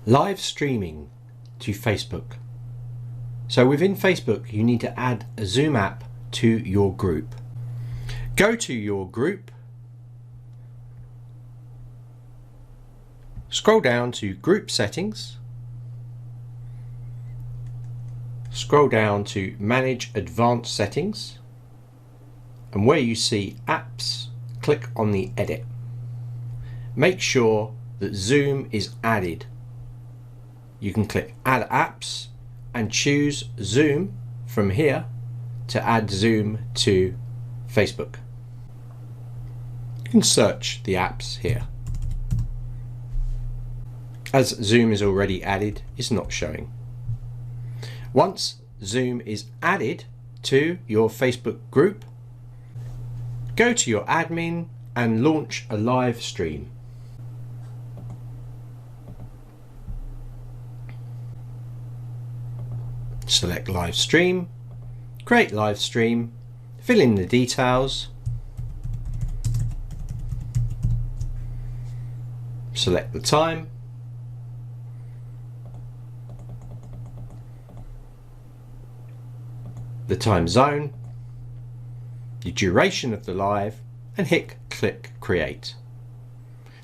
Live streaming to Facebook. So within Facebook you need to add a Zoom app to your group. Go to your group, scroll down to group settings, scroll down to manage advanced settings, and where you see apps, click on the edit. Make sure that Zoom is added. You can click add apps and choose Zoom from here to add Zoom to Facebook. You can search the apps here. As Zoom is already added, it's not showing. Once Zoom is added to your Facebook group, go to your admin and launch a live stream. Select live stream, create live stream, fill in the details, select the time, the time zone, the duration of the live, and hit click create.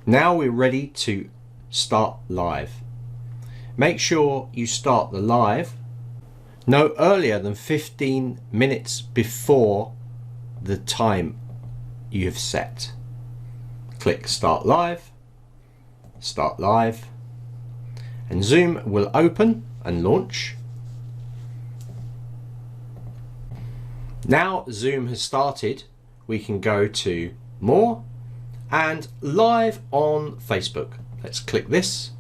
Now we're ready to start live. Make sure you start the live no earlier than 15 minutes before the time you have set. Click start live, and Zoom will open and launch. Now Zoom has started, we can go to more and live on Facebook. Let's click this.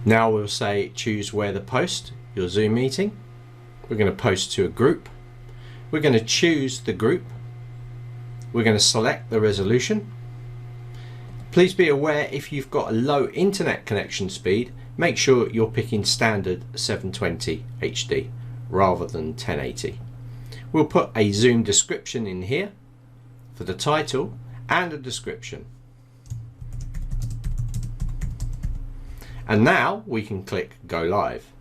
Now we'll say choose where to post your Zoom meeting. We're going to post to a group. We're going to choose the group. We're going to select the resolution. Please be aware, if you've got a low internet connection speed, make sure you're picking standard 720 HD rather than 1080. We'll put a Zoom description in here for the title and a description. And now we can click go live.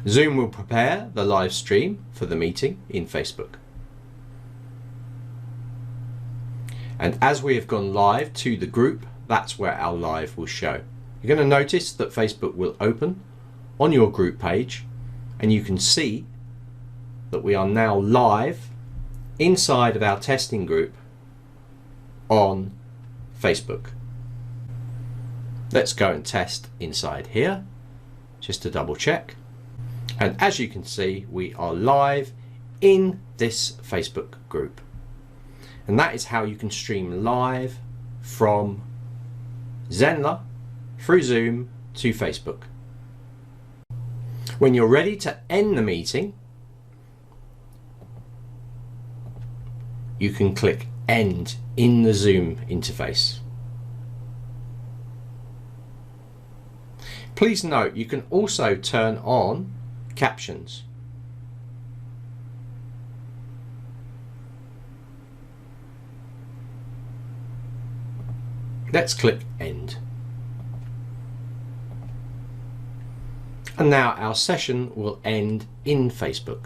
Zoom will prepare the live stream for the meeting in Facebook. And as we have gone live to the group, that's where our live will show. You're going to notice that Facebook will open on your group page, and you can see that we are now live inside of our testing group on Facebook. Let's go and test inside here just to double check. And as you can see, we are live in this Facebook group. And that is how you can stream live from Zenler through Zoom to Facebook. When you're ready to end the meeting, you can click end in the Zoom interface. Please note you can also turn on captions. Let's click end. And now our session will end in Facebook.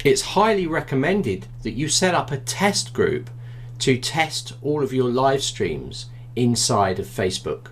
It's highly recommended that you set up a test group to test all of your live streams inside of Facebook.